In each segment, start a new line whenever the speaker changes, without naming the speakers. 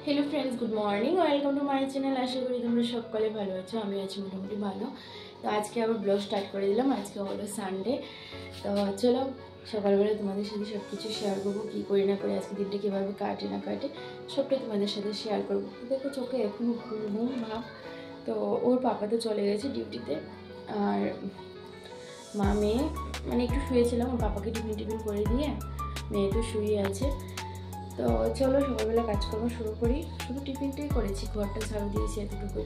Hello friends good morning welcome to my channel. आशा करी तुम्हारा सकले भालो आछो। आमी आछि मोटामुटी भालो। तो आज के आबार ब्लग स्टार्ट करे दिलाम। आज के हलो सानडे। तो चलो सकाल बेला तुम्हादेर साथे सबकिछु शेयर करबो कि करी ना करी, आजके दिनटा किभाबे काटे ना काटे सबटाई तुम्हादेर साथे शेयर करबो। देखो चोखे एखोनो घुम भाब। तो ओर पापा तो चले गेছে ডিউটিতে, আর মা মেয়ে মানে একটু শুয়েছিলাম, ওর পাপাকে টিফিন করে দিয়ে মেয়ে তো শুয়ে আছে। তো চলো সকালবেলা কাজকর্ম শুরু করি। শুধু টিফিনটাই করেছি, ঘরটা ঝাড়ু দিয়েছি, এতটুকু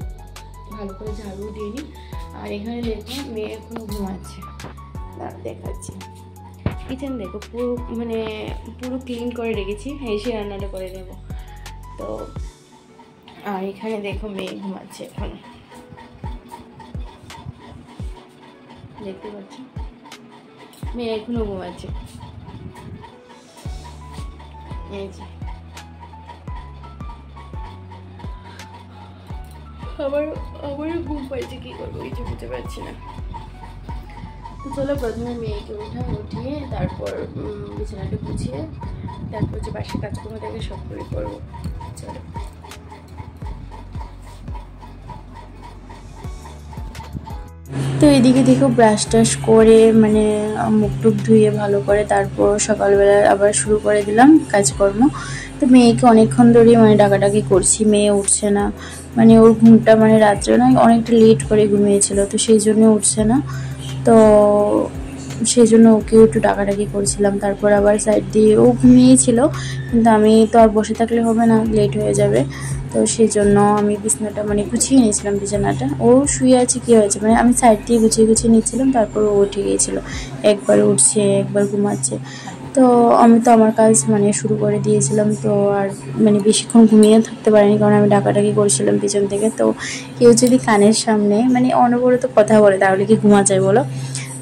ভালো করে ঝাড়ু দিইনি। আর এখানে দেখো মেয়ে এখনো ঘুমাচ্ছে, দেখাচ্ছি। কিচেন দেখো পুরো ক্লিন করে রেখেছি, এসে রান্নাটা করে দেবো। তো আর এখানে দেখো মেয়ে ঘুমাচ্ছে এখন, দেখতে পাচ্ছ মেয়ে এখনো ঘুমাচ্ছে। আবারও ঘুম পাইছে, কি করবো কিছু বুঝতে পারছি না। তো চলো প্রথমে মেয়েকে উঠিয়ে তারপর বিছানাটা গুছিয়ে তারপর যে বাসি কাজকর্ম থাকে সবগুলো করবো। চলো তো এদিকে দেখো ব্রাশ টাশ করে মুখ টুক ধুয়ে ভালো করে তারপর সকালবেলা আবার শুরু করে দিলাম কাজকর্ম। তো মেয়েকে অনেকক্ষণ ধরেই ডাকাডাকি করছি, মেয়ে উঠছে না। ওর ঘুমটা রাত্রে অনেকটা লেট করে ঘুমিয়েছিল, তো সেই জন্য উঠছে না। তো সেই জন্য ওকেও একটু ডাকাডাকি করছিলাম। তারপর আবার সাইড দিয়ে ও ঘুমিয়েছিল, কিন্তু আমি তো আর বসে থাকলে হবে না, লেট হয়ে যাবে। তো সেই জন্য আমি বিছানাটা গুছিয়ে নিয়েছিলাম। বিছানাটা ও শুয়ে আছে, কী হয়েছে আমি সাইড দিয়ে গুছিয়ে নিচ্ছিলাম। তারপর ও উঠে গিয়েছিল, একবার উঠছে একবার ঘুমাচ্ছে। তো আমি তো আমার কাজ শুরু করে দিয়েছিলাম। তো আর বেশিক্ষণ ঘুমিয়ে থাকতে পারিনি, কারণ আমি ডাকাডাকি করছিলাম পিছন থেকে। তো কেউ যদি কানের সামনে অনবরত কথা বলে তাহলে কি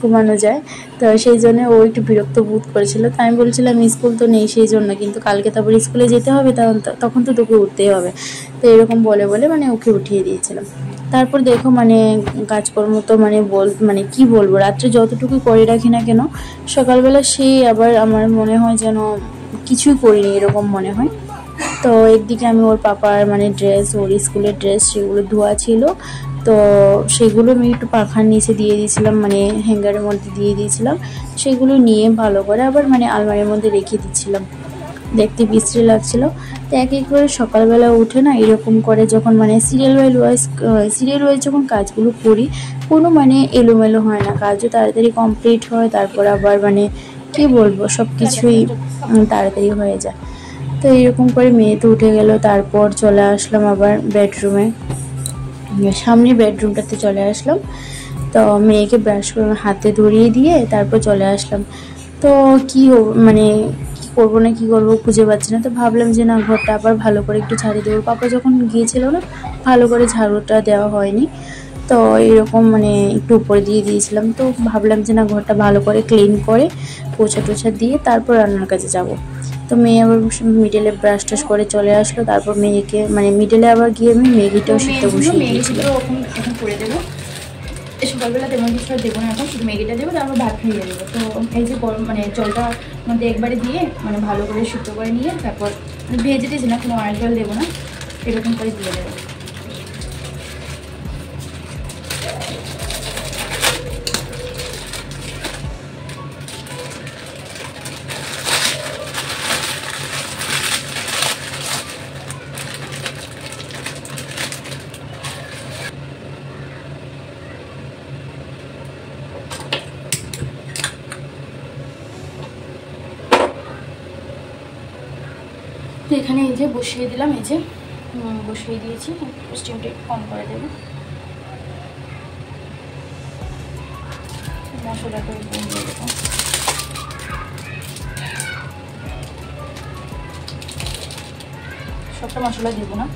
ঘুমানো যায়? তো সেই জন্য ও একটু বিরক্ত বোধ করেছিল। তো আমি বলছিলাম স্কুল তো নেই সেই জন্য, কিন্তু কালকে তারপর স্কুলে যেতে হবে, তখন তো তোকে উঠতেই হবে। তো এরকম বলে ওকে উঠিয়ে দিয়েছিলাম। তারপর দেখো কাজকর্ম তো কি বলবো, রাত্রে যতটুকু করে রাখি না কেন সকালবেলা সেই আবার আমার মনে হয় যেন কিছুই করিনি এরকম মনে হয়। তো একদিকে আমি ওর পাপার ড্রেস, ওর স্কুলের ড্রেস সেগুলো ধোয়া ছিল, তো সেগুলো আমি একটু পাখার নিচে দিয়ে দিয়েছিলাম, হ্যাঙ্গারের মধ্যে দিয়ে দিয়েছিলাম। সেগুলো নিয়ে ভালো করে আবার আলমারির মধ্যে রেখে দিচ্ছিলাম, দেখতে বিশ্রী লাগছিল। তো এক এক করে সকালবেলা উঠে না এরকম করে যখন সিরিয়াল ওয়াইজ যখন কাজগুলো করি, কোনো এলোমেলো হয় না, কাজও তাড়াতাড়ি কমপ্লিট হয়। তারপর আবার কি বলবো, সব কিছুই তাড়াতাড়ি হয়ে যায়। তো এরকম করে মেয়ে তো উঠে গেল। তারপর চলে আসলাম আবার বেডরুমে, সামনে বেডরুমটাতে চলে আসলাম। তো মেয়েকে ব্রাশ করে হাতে ধরিয়ে দিয়ে তারপর চলে আসলাম। তো কি করবো খুঁজে পাচ্ছি না। তো ভাবলাম যে না, ঘরটা আবার ভালো করে একটু ঝাড়ু দেবো। পাপা যখন গিয়েছিল না, ভালো করে ঝাড়ুটা দেওয়া হয়নি। তো এরকম একটু উপরে দিয়ে দিয়েছিলাম। তো ভাবলাম যে না, ঘরটা ভালো করে ক্লিন করে পোছা টোছা দিয়ে তারপর রান্নার কাজে যাব। তো মেয়ে আবার মিডলে ব্রাশ টাশ করে চলে আসলো। তারপর মেয়েকে মিডলে আবার গিয়ে আমি ম্যাগিটাও শিখতে বসিয়ে দিয়েছিলাম। এখন করে দেবো, সকালবেলা তেমন কিছু আর দেবো না, এখন শুধু ম্যাগিটা দেবো, তারপর ভাত খাইয়ে দেবো। তো এই যে গরম জলটা মধ্যে একবারে দিয়ে ভালো করে সিদ্ধ করে নিয়ে তারপর ভেজে দিয়েছি না, কোনো অয়েল জল দেবো না, এরকম করে দিয়ে দেবো। তো এখানে এই যে বসিয়ে দিলাম, এই যে বসিয়ে দিয়েছি। স্টিমটা একটু কম করে দেবো, মশলাটা দিয়ে দেবো। সবটা মশলা দেবো না।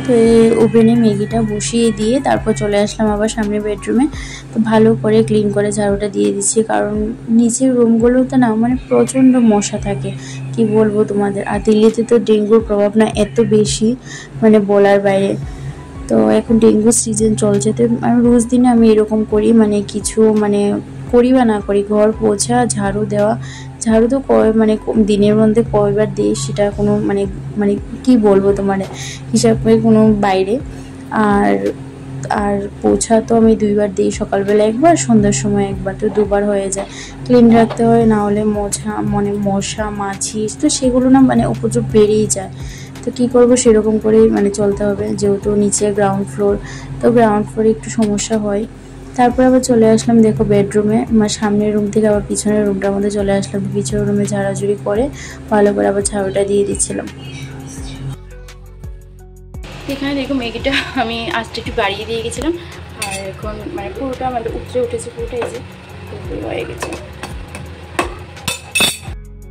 তো এই ওভেনে ম্যাগিটা বসিয়ে দিয়ে তারপর চলে আসলাম আবার সামনে বেডরুমে। তো ভালো করে ক্লিন করে ঝাড়ুটা দিয়ে দিচ্ছি, কারণ নিচের রুমগুলোতে না প্রচণ্ড মশা থাকে, কি বলবো তোমাদের। আর দিল্লিতে তো ডেঙ্গুর প্রভাব না এত বেশি, বলার বাইরে। তো এখন ডেঙ্গু সিজন চলছে, তো রোজ দিনে আমি এরকম করি, কিছু করি বা না করি, ঘর পোছা ঝাড়ু দেওয়া, ঝাড়ু তো মানে দিনের মধ্যে কয়বার দিই সেটা কোনো মানে মানে কি বলবো তোমার হিসাবে কোনো বাইরে। আর আর পোছা তো আমি 2বার দিই, সকালবেলা একবার, সন্ধ্যার সময় একবার, তো 2বার হয়ে যায়। ক্লিন রাখতে হয়, না হলে মানে মশা মাছি তো সেগুলো না মানে উপদ্রব বেড়েই যায়। তো কী করবো, সেরকম করেই মানে চলতে হবে, যেহেতু নিচে গ্রাউন্ড ফ্লোর, তো গ্রাউন্ড ফ্লোরে একটু সমস্যা হয়। তারপর আবার চলে আসলাম দেখো বেডরুমে, আমার সামনের রুম থেকে আবার পিছনের রুমটার মধ্যে চলে আসলাম। পিছনের রুমে ঝাড়াঝুড়ি করে ভালো করে আবার ঝাড়ুটা দিয়ে দিচ্ছিলাম। এখানে দেখো ম্যাগিটা আমি আজটা একটু বাড়িয়ে দিয়ে গেছিলাম, আর এখন মানে পুরোটা মানে উতরে উঠেছে, পুরোটা এই যে হয়ে গেছে।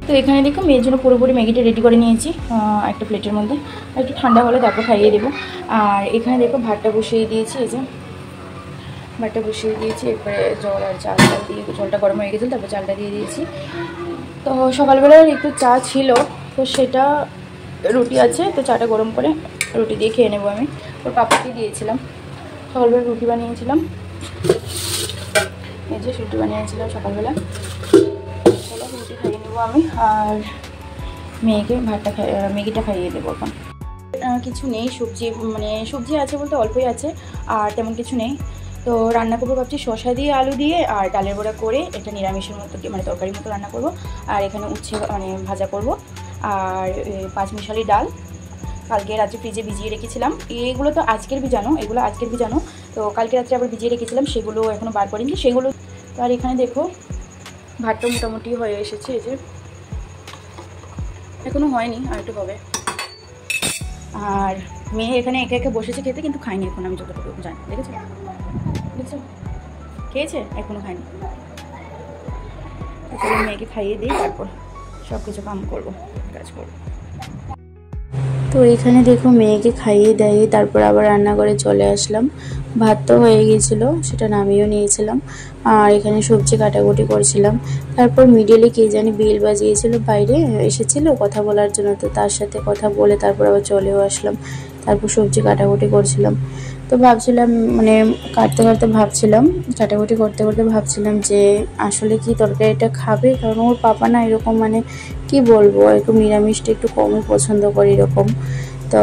তো এখানে দেখো মেয়ের জন্য পুরোপুরি ম্যাগিটা রেডি করে নিয়েছি একটা প্লেটের মধ্যে, একটু ঠান্ডা হলে তারপর খাইয়ে দেবো। আর এখানে দেখো ভাতটা বসিয়ে দিয়েছি, এই যে ভাতটা বসিয়ে দিয়েছি, এরপরে জল আর চালটা দিয়ে, জলটা গরম হয়ে গেছিলো তারপর চালটা দিয়ে দিয়েছি। তো সকালবেলার একটু চা ছিল, তো সেটা রুটি আছে, তো চাটা গরম করে রুটি দিয়ে খেয়ে নেবো। আমি ওর পাপাকে দিয়েছিলাম, সকালবেলা রুটি বানিয়েছিলাম, এই যে রুটি বানিয়েছিলাম সকালবেলা। চলো রুটি খাইয়ে নেবো আমি, আর মেয়েকে ভাতটা ম্যাগিটা খাইয়ে দেবো। এখন কিছু নেই সবজি, মানে সবজি আছে বলতে অল্পই আছে, আর তেমন কিছু নেই। তো রান্না করবো ভাবছি শসা দিয়ে আলু দিয়ে, আর ডালের বড়া করে এটা নিরামিষের মতো মানে তরকারির মতো রান্না করব। আর এখানে উচ্ছে মানে ভাজা করব, আর 5 মিশালি ডাল কালকে রাত্রে ফ্রিজে ভিজিয়ে রেখেছিলাম। এগুলো তো আজকের ভিজানো, এগুলো আজকের ভিজানো, তো কালকে রাত্রে আবার ভিজিয়ে রেখেছিলাম, সেগুলো এখনও বার করিনি সেগুলো। তো আর এখানে দেখো ভাতটা মোটামুটি হয়ে এসেছে, এই যে এখনও হয়নি, আর একটু হবে। আর মেয়ে এখানে একে একে বসেছে খেতে, কিন্তু খাইনি এখন, আমি যতটুকু জানি। দেখেছো দেখছো খেয়েছে, এখনও খাইনি। তো চলো মেয়েকে খাইয়ে দিই, তারপর সব কিছু কাজ করবো। তো এখানে দেখো মেয়েকে খাইয়ে দেয়, তারপর আবার রান্নাঘরে চলে আসলাম। ভাত তো হয়ে গিয়েছিলো, সেটা নামিয়েও নিয়েছিলাম, আর এখানে সবজি কাটাকুটি করছিলাম। তারপর মিডিলে কে জানি বেল বাজিয়েছিল, বাইরে এসেছিল কথা বলার জন্য, তো তার সাথে কথা বলে তারপর আবার চলেও আসলাম। তারপর সবজি কাটাকুটি করছিলাম, তো ভাবছিলাম মানে কাটাকুটি করতে করতে ভাবছিলাম যে আসলে কি তরকারিটা খাবে, কারণ ওর পাপা না এরকম মানে কি বলবো, একটু নিরামিষটা একটু কমই পছন্দ করে এরকম। তো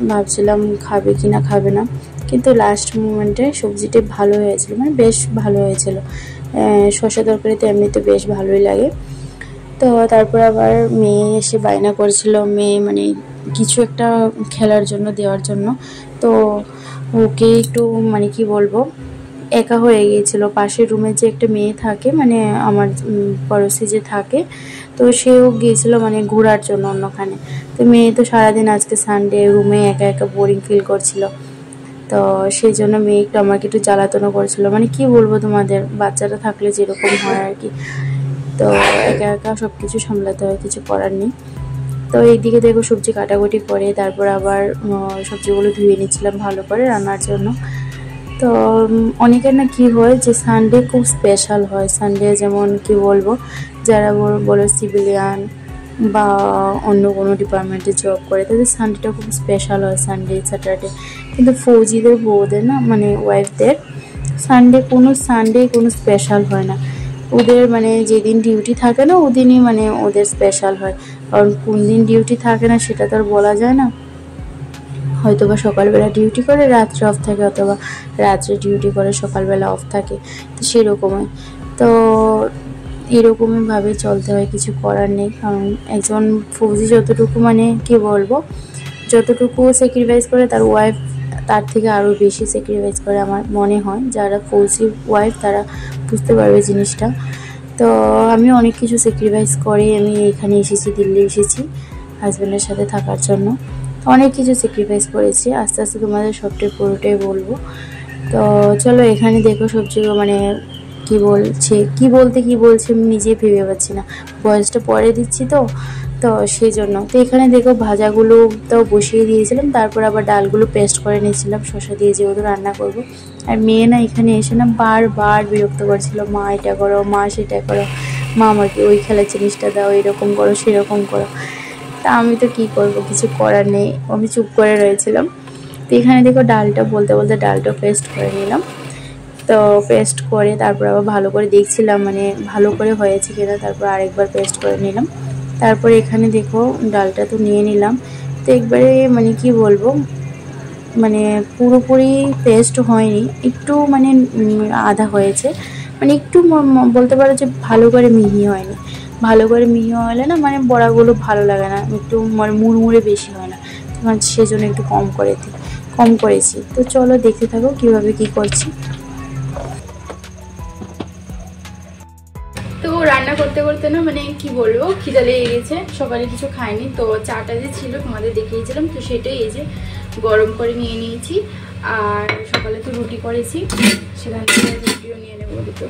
ভাবছিলাম খাবে কি না খাবে না, কিন্তু লাস্ট মোমেন্টে সবজিটা ভালো হয়েছিল, মানে বেশ ভালো হয়েছিল। শসা তরকারিতে এমনিতে বেশ ভালোই লাগে। তো তারপর আবার মেয়ে এসে বায়না করেছিল, মেয়ে মানে কিছু একটা খেলার জন্য দেওয়ার জন্য। তো ওকে একটু মানে কি বলবো, একা হয়ে গিয়েছিল। পাশের রুমে যে একটা মেয়ে থাকে, মানে আমার পড়োশি যে থাকে, তো সেও গিয়েছিল মানে ঘোরার জন্য অন্যখানে। তো মেয়ে তো সারাদিন আজকে সানডে রুমে একা একা বোরিং ফিল করছিল, তো সেই জন্য মেয়ে একটু আমাকে একটু জ্বালাতনও করছিল। মানে কি বলবো তোমাদের, বাচ্চারা থাকলে যেরকম হয় আর কি, তো একা একা সব কিছু সামলাতে হয়, কিছু করার নেই। তো এইদিকে দেখো সবজি কাটাকুটি করে তারপর আবার সবজিগুলো ধুয়ে নিচ্ছিলাম ভালো করে রান্নার জন্য। তো অনেকের না কি হয় যে সানডে খুব স্পেশাল হয়, সানডে যেমন কি বলবো, যারা বলো সিভিলিয়ান বা অন্য কোনো ডিপার্টমেন্টে জব করে, তাদের সানডেটা খুব স্পেশাল হয়, সানডে স্যাটারডে। কিন্তু ফৌজিদের বউদের না মানে ওয়াইফদের সানডে কোনো স্পেশাল হয় না। ওদের মানে যেদিন ডিউটি থাকে না ওদিনই মানে ওদের স্পেশাল হয়, কারণ কোন দিন ডিউটি থাকে না সেটা তো আর বলা যায় না। হয়তো বা সকালবেলা ডিউটি করে রাত্রে অফ থাকে, অথবা রাত্রে ডিউটি করে সকালবেলা অফ থাকে, তো সেরকমই। তো এরকমইভাবে চলতে হয়, কিছু করার নেই। কারণ একজন ফৌজি যতটুকু মানে কি বলবো, যতটুকু স্যাক্রিফাইস করে তার ওয়াইফ তার থেকে আরও বেশি স্যাক্রিফাইস করে আমার মনে হয়। যারা ফৌজি ওয়াইফ তারা বুঝতে পারবে জিনিসটা। তো আমি অনেক কিছু স্যাক্রিফাইস করে আমি এখানে এসেছি, দিল্লি এসেছি হাজব্যান্ডের সাথে থাকার জন্য। অনেক কিছু স্যাক্রিফাইস করেছি, আস্তে আস্তে তোমাদের সবটাই পুরোটাই বলবো। তো চলো এখানে দেখো সবজিগুলো মানে কি বলছে আমি নিজেই ভেবে পাচ্ছি না, ভয়েসটা পরে দিচ্ছি তো সেই জন্য। তো এখানে দেখো ভাজাগুলো তো বসিয়ে দিয়েছিলাম, তারপর আবার ডালগুলো পেস্ট করে নিয়েছিলাম শসা দিয়ে, যেহেতু রান্না করব। আর মেয়ে না এখানে এসে না বারবার বিরক্ত করছিল, মা এটা করো, মা সেটা করো, মা আমাকে ওই খেলার জিনিসটা দাও, এরকম করো সেরকম করো। তা আমি তো কী করবো, কিছু করার নেই, আমি চুপ করে রয়েছিলাম। তো এখানে দেখো ডালটা বলতে বলতে ডালটা পেস্ট করে নিলাম। তো পেস্ট করে তারপর আবার ভালো করে দেখছিলাম মানে ভালো করে হয়েছে কিনা, তারপর আরেকবার পেস্ট করে নিলাম। তারপর এখানে দেখো ডালটা তো নিয়ে নিলাম। তো একবারে মানে কি বলবো, মানে পুরোপুরি পেস্ট হয়নি, একটু মানে আধা হয়েছে, মানে একটু বলতে পারো যে ভালো করে মিহি হয়নি। ভালো করে মিহি হলে না মানে বড়াগুলো ভালো লাগে না, একটু মানে মুড়মুড়ে বেশি হয় না, তোমার সেজন্য একটু কম করেছি। তো চলো দেখতে থাকো কিভাবে কি করছি। তো রান্না করতে করতে না মানে কি বলবো, খিদে লেগে গেছে, সকালে কিছু খাইনি। তো চাটা যে ছিল তোমাদের দেখিয়েছিলাম, তো সেটাই এই যে গরম করে নিয়ে নিয়েছি। আর সকালে তো রুটি করেছি, সেখান থেকে রুটিও নিয়ে নেবো দুটো।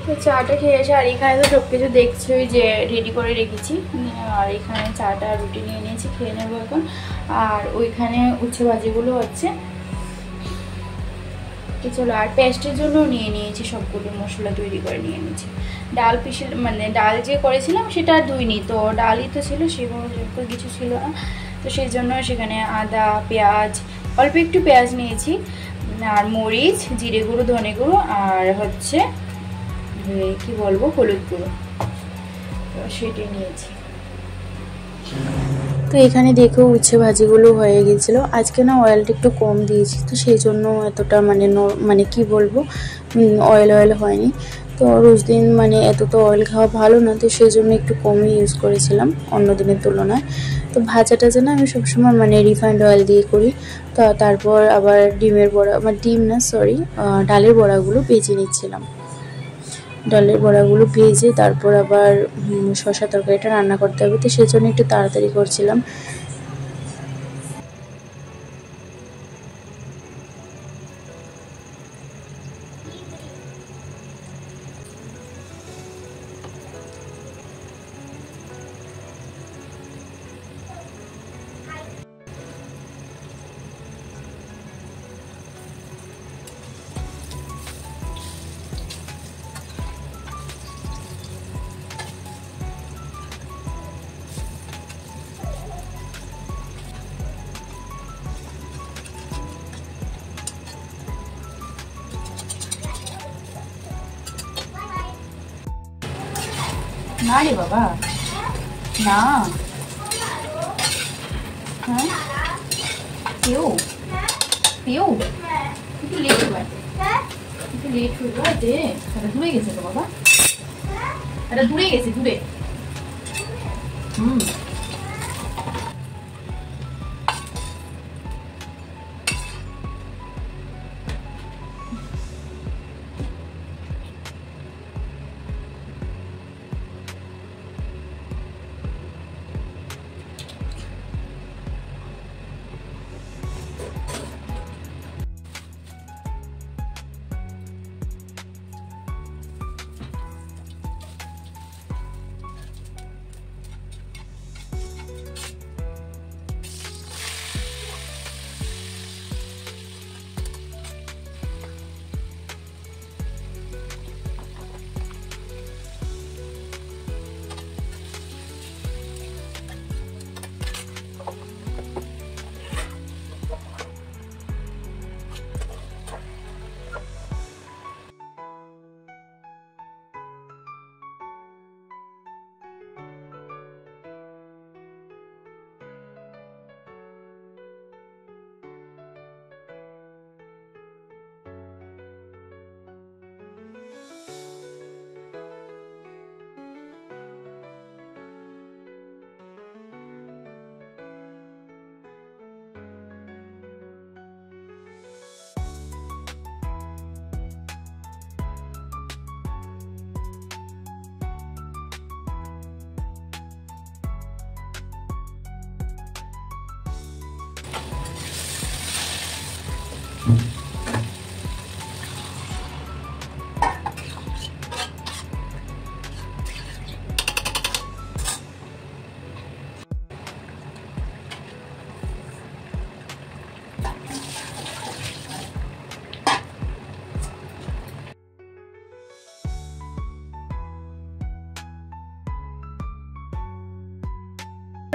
তো চাটা খেয়ে এসে, আর এখানে তো সব কিছু দেখছোই যে রেডি করে রেখেছি, আর এখানে চাটা রুটি নিয়ে নিয়েছি, খেয়ে নেবো এখন। আর ওইখানে উচ্ছে ভাজিগুলো হচ্ছে। তো চলো, আর পেস্টের জন্য নিয়ে নিয়েছি সবগুলো মশলা তৈরি করে নিয়ে নিয়েছি। ডাল পিসে মানে ডাল যে করেছিলাম সেটা আর ধুইনি, তো ডালই তো ছিল, সেগুলো কিছু ছিল না। তো সেই জন্য সেখানে আদা, পেঁয়াজ, অল্প একটু পেঁয়াজ নিয়েছি, আর মরিচ, জিরে গুঁড়ো, ধনে গুঁড়ো, আর হচ্ছে কি বলবো হলুদ গুঁড়ো, তো সেটাই নিয়েছি। তো এখানে দেখো উচ্ছে ভাজিগুলো হয়ে গেছিলো। আজকে না অয়েলটা একটু কম দিয়েছি, তো সেই জন্য এতটা মানে মানে কি বলবো অয়েল হয়নি। তো রোজ দিন মানে এত তো অয়েল খাওয়া ভালো না, তো সেই জন্য একটু কমই ইউজ করেছিলাম অন্য দিনের তুলনায়। তো ভাজাটা যেন আমি সবসময় মানে রিফাইন্ড অয়েল দিয়ে করি। তো তারপর আবার ডিমের বড়া, মানে ডিম না সরি, ডালের বড়াগুলো ভেজে নিচ্ছিলাম। ডালের বড়াগুলো ভেজে তারপর আবার শসা তরকারিটা রান্না করতে হবে, তো সেই জন্য একটু তাড়াতাড়ি করছিলাম। না রে বাবা, না, হ্যাঁ কেউ কেউ একটু লেট হবে, একটু লেট হইলো যে এটা দূরে গেছে তো বাবা, এটা দূরে গেছে, দূরে।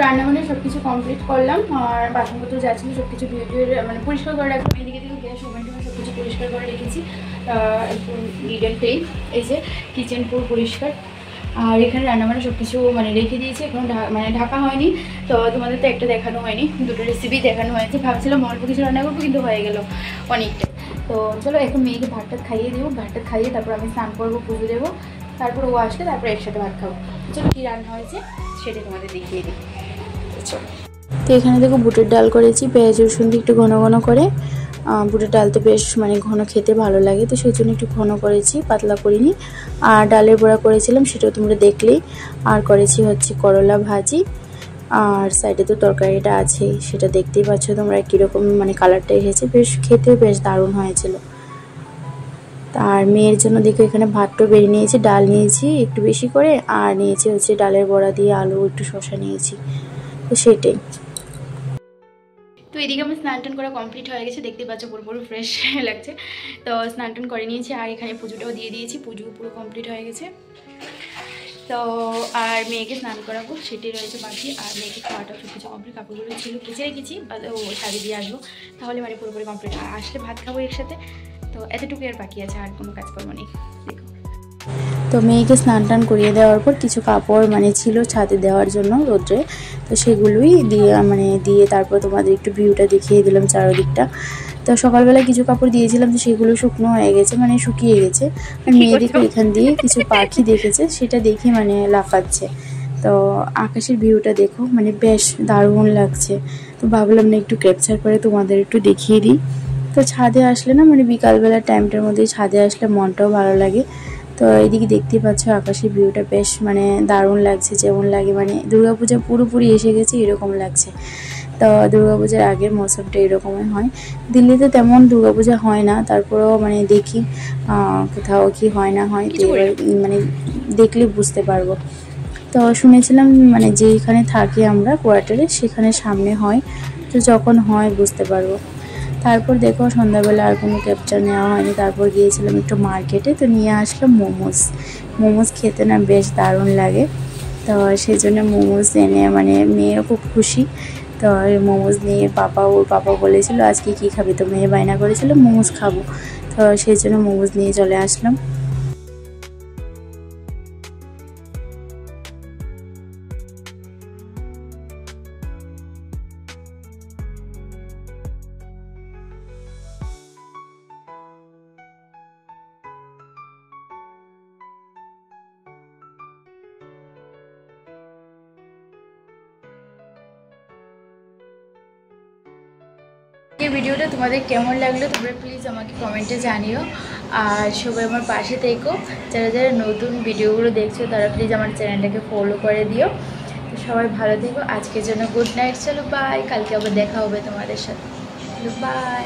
রান্নাবান্না সব কিছু কমপ্লিট করলাম, আর বাসনপত্র যাচ্ছিল সব কিছু মানে পরিষ্কার করে রাখলাম। এদিকে থেকে গ্যাস ওভেন সব কিছু পরিষ্কার করে রেখেছি, একদম নিট অ্যান্ড ক্লিন। এই যে কিচেন পুরো পরিষ্কার, আর এখানে রান্নাবান্না সব কিছু মানে রেখে দিয়েছি, এখন মানে ঢাকা হয়নি। তো তোমাদের তো একটা দেখানো হয়নি, দুটো রেসিপি দেখানো হয়েছে। ভাবছিলাম অল্প কিছু রান্না করবো, কিন্তু হয়ে গেল অনেকটা। তো চলো এখন মেয়েকে ভাতটা খাইয়ে দেবো, ভাতটা খাইয়ে তারপর আমি স্নান করবো, পুজো দেবো, তারপর ও আসলে তারপর একসাথে ভাত খাবো। চলো কী রান্না হয়েছে সেটা তোমাদের দেখিয়ে দিই। তো এখানে দেখো বুটের ডাল করেছি, পেঁয়াজ রসুন দিয়ে একটু ঘন ঘন করে। বুটের ডাল তো বেশ মানে ঘন খেতে ভালো লাগে, তো সেই জন্য একটু ঘন করেছি, পাতলা করিনি। আর ডালের বড়া করেছিলাম, সেটাও তোমরা দেখলেই। আর করেছি হচ্ছে করলা ভাজি, আর সাইডে তো তরকারিটা আছেই, সেটা দেখতেই পাচ্ছ তোমরা কীরকম মানে কালারটা এসেছে, বেশ খেতে বেশ দারুণ হয়েছিল। আর মেয়ের জন্য দেখো এখানে ভাতটা বেড়ে নিয়েছি, ডাল নিয়েছি একটু বেশি করে, আর নিয়েছি হচ্ছে ডালের বড়া দিয়ে আলু একটু শসা নিয়েছি, তো সেটাই। তো এদিকে আমার স্নান টান করা কমপ্লিট হয়ে গেছে, দেখতে পাচ্ছ পুরো ফ্রেশ লাগছে। তো স্নান টান করে নিয়েছি, আর এখানে পুজোটাও দিয়ে দিয়েছি, পুজো পুরো কমপ্লিট হয়ে গেছে। তো আর মেয়েকে স্নান করাবো সেটাই রয়েছে বাকি, আর মেয়েকে খাওয়াটাও সব কিছু কমপ্লিট। কাপড়গুলো ছিল কেচে রেখেছি, ও শাড়ি দিয়ে আসবো, তাহলে মানে পুরোপুরি কমপ্লিট। আর আসলে ভাত খাবো একসাথে, তো এতটুকু আর বাকি আছে, আর কোনো কাজকর্ম নেই। দেখো তো মেয়েকে স্নান টান করিয়ে দেওয়ার পর কিছু কাপড় মানে ছিল ছাদে দেওয়ার জন্য রোদ্রে, তো সেগুলোই দিয়ে তারপর তোমাদের একটু ভিউটা দেখিয়ে দিলাম চারদিকটা। তো সকালবেলা কিছু কাপড় দিয়েছিলাম, তো সেগুলো শুকনো হয়ে গেছে, মানে শুকিয়ে গেছে। আর মেয়ে দেখো এখান দিয়ে কিছু পাখি দেখেছে, সেটা দেখে মানে লাফাচ্ছে। তো আকাশের ভিউটা দেখো মানে বেশ দারুণ লাগছে, তো ভাবলাম না একটু ক্যাপচার করে তোমাদের একটু দেখিয়ে দিই। তো ছাদে আসলে না মানে বিকালবেলার টাইমটার মধ্যে ছাদে আসলে মনটাও ভালো লাগে। তো এইদিকে দেখতেই পাচ্ছ আকাশের ভিউটা বেশ মানে দারুণ লাগছে, যেমন লাগে মানে দুর্গাপূজা পুরোপুরি এসে গেছে এরকম লাগছে। তো দুর্গাপূজার আগের মৌসুমটা এরকমই হয়। দিল্লিতে তেমন দুর্গাপূজা হয় না, তারপরেও মানে দেখি কোথাও কি হয় না হয়, তো এবার মানে দেখলে বুঝতে পারবো। তো শুনেছিলাম মানে যেখানে থাকি আমরা কোয়ার্টারে, সেখানে সামনে হয়, তো যখন হয় বুঝতে পারবো। তারপর দেখো সন্ধ্যাবেলা আর কোনো ক্যাপচার নেওয়া হয়নি, তারপর গিয়েছিলাম একটু মার্কেটে, তো নিয়ে আসলাম মোমোস খেতে না বেশ দারুণ লাগে। তো সেই জন্য মোমোস এনে মানে মেয়েও খুব খুশি। তো মোমোস নিয়ে ওর পাপা বলেছিল আজকে কী খাবি, তো মেয়ে বায়না করেছিল মোমোস খাবো, তো সেই জন্য মোমোস নিয়ে চলে আসলাম। এই ভিডিওটা তোমাদের কেমন লাগলো তোমরা প্লিজ আমাকে কমেন্টে জানিও, আর সবাই আমার পাশে থেকো। যারা যারা নতুন ভিডিওগুলো দেখছো তারা প্লিজ আমার চ্যানেলটাকে ফলো করে দিও। তো সবাই ভালো থেকো, আজকের জন্য গুড নাইট, চলো বাই, কালকে আবার দেখা হবে তোমাদের সাথে, বাই।